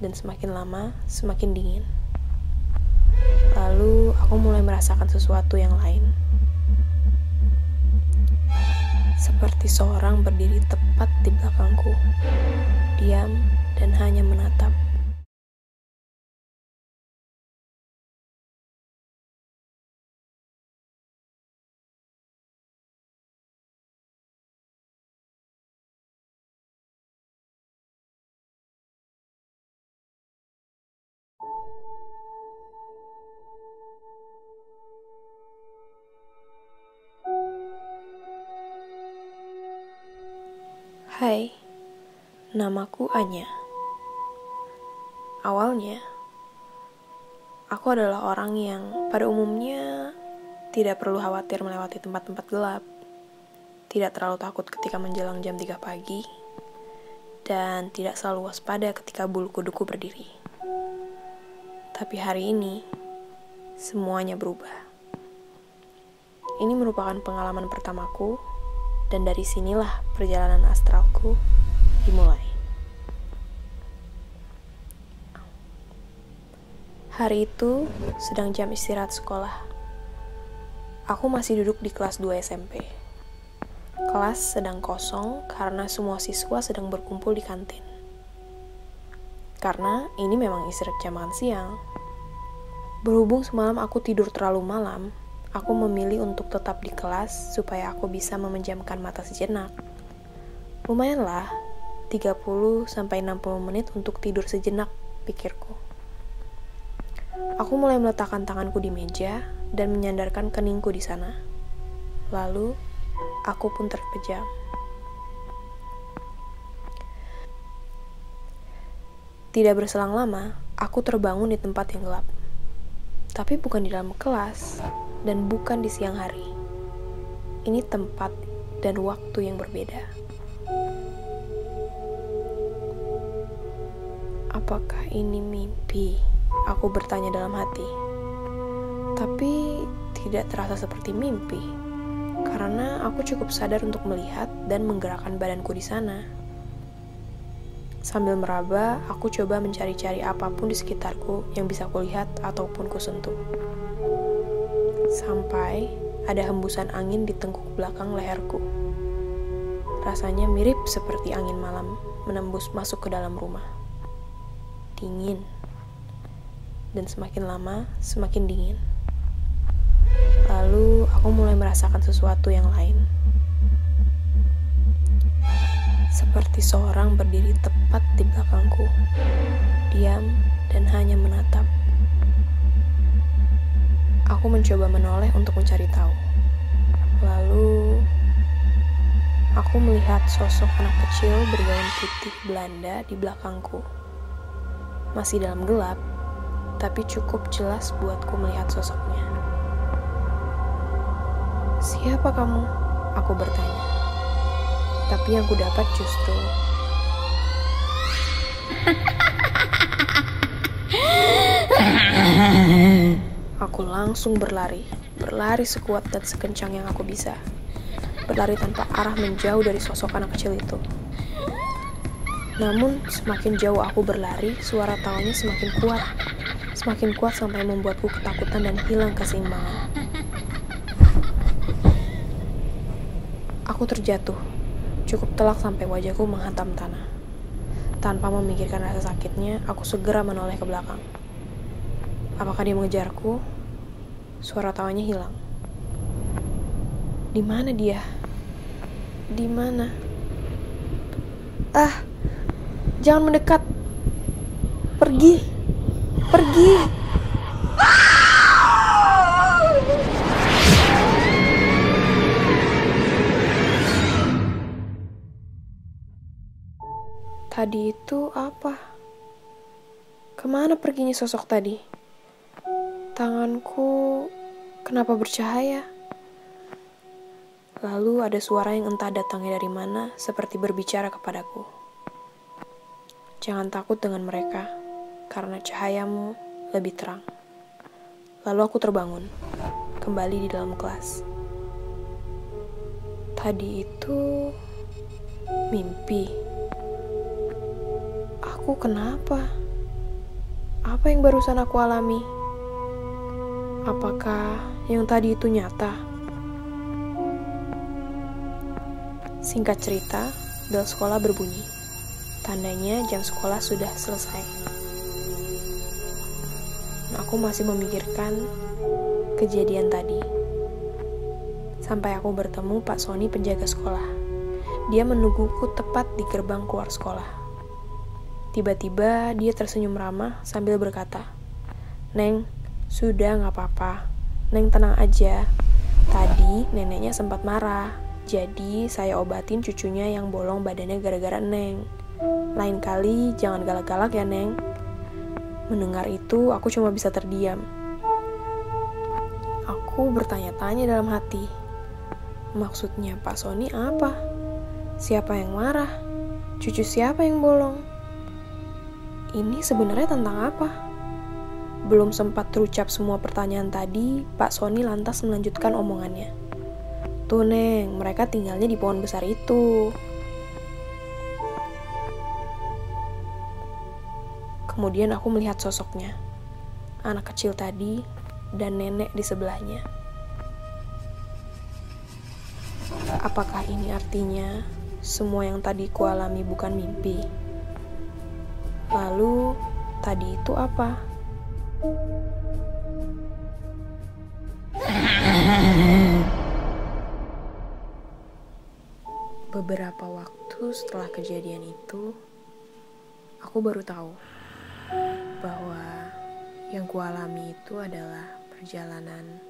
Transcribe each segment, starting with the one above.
dan semakin lama semakin dingin. Lalu aku mulai merasakan sesuatu yang lain. Seperti seorang berdiri tepat di belakangku, diam dan hanya menatap. Hai, namaku Anya. Awalnya, aku adalah orang yang pada umumnya tidak perlu khawatir melewati tempat-tempat gelap, tidak terlalu takut ketika menjelang jam 3 pagi, dan tidak selalu waspada ketika bulu kuduku berdiri. Tapi hari ini, semuanya berubah. Ini merupakan pengalaman pertamaku, dan dari sinilah perjalanan astralku dimulai. Hari itu sedang jam istirahat sekolah. Aku masih duduk di kelas 2 SMP. Kelas sedang kosong karena semua siswa sedang berkumpul di kantin. Karena ini memang istirahat jam makan siang. Berhubung semalam aku tidur terlalu malam, aku memilih untuk tetap di kelas supaya aku bisa memejamkan mata sejenak. Lumayanlah, 30-60 menit untuk tidur sejenak, pikirku. Aku mulai meletakkan tanganku di meja dan menyandarkan keningku di sana. Lalu, aku pun terpejam. Tidak berselang lama, aku terbangun di tempat yang gelap. Tapi bukan di dalam kelas, dan bukan di siang hari. Ini tempat dan waktu yang berbeda. Apakah ini mimpi? Aku bertanya dalam hati. Tapi tidak terasa seperti mimpi, karena aku cukup sadar untuk melihat dan menggerakkan badanku di sana. Sambil meraba, aku coba mencari-cari apapun di sekitarku yang bisa kulihat ataupun kusentuh. Sampai ada hembusan angin di tengkuk belakang leherku. Rasanya mirip seperti angin malam menembus masuk ke dalam rumah. Dingin. Dan semakin lama, semakin dingin. Lalu aku mulai merasakan sesuatu yang lain. Seperti seorang berdiri tepat di belakangku, diam dan hanya menatap. Aku mencoba menoleh untuk mencari tahu. Lalu, aku melihat sosok anak kecil bergaun putih Belanda di belakangku. Masih dalam gelap, tapi cukup jelas buatku melihat sosoknya. "Siapa kamu?" aku bertanya. Tapi yang kudapat justru aku langsung berlari sekuat dan sekencang yang aku bisa. Berlari tanpa arah menjauh dari sosok anak kecil itu. Namun semakin jauh aku berlari, suara tawanya semakin kuat sampai membuatku ketakutan dan hilang keseimbangan. Aku terjatuh. Cukup telak sampai wajahku menghantam tanah. Tanpa memikirkan rasa sakitnya, aku segera menoleh ke belakang. Apakah dia mengejarku? Suara tawanya hilang. Di mana dia? Di mana? Ah, jangan mendekat. Pergi. Pergi. Tadi itu apa? Kemana perginya sosok tadi? Tanganku kenapa bercahaya? Lalu ada suara yang entah datangnya dari mana, seperti berbicara kepadaku. Jangan takut dengan mereka, karena cahayamu lebih terang. Lalu aku terbangun, kembali di dalam kelas. Tadi itu mimpi. Aku kenapa? Apa yang barusan aku alami? Apakah yang tadi itu nyata? Singkat cerita, bel sekolah berbunyi. Tandanya jam sekolah sudah selesai. Aku masih memikirkan kejadian tadi. Sampai aku bertemu Pak Sony, penjaga sekolah. Dia menungguku tepat di gerbang keluar sekolah. Tiba-tiba dia tersenyum ramah sambil berkata, "Neng, sudah gak apa-apa. Neng tenang aja. Tadi neneknya sempat marah. Jadi saya obatin cucunya yang bolong badannya gara-gara Neng. Lain kali jangan galak-galak ya, Neng." Mendengar itu, aku cuma bisa terdiam. Aku bertanya-tanya dalam hati. Maksudnya Pak Sony apa? Siapa yang marah? Cucu siapa yang bolong? Ini sebenarnya tentang apa? Belum sempat terucap semua pertanyaan tadi, Pak Sony lantas melanjutkan omongannya. "Tuh Neng, mereka tinggalnya di pohon besar itu." Kemudian aku melihat sosoknya, anak kecil tadi dan nenek di sebelahnya. Apakah ini artinya semua yang tadi kualami bukan mimpi? Lalu, tadi itu apa? Beberapa waktu setelah kejadian itu, aku baru tahu bahwa yang kualami itu adalah perjalanan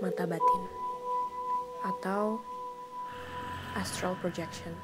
mata batin atau astral projection.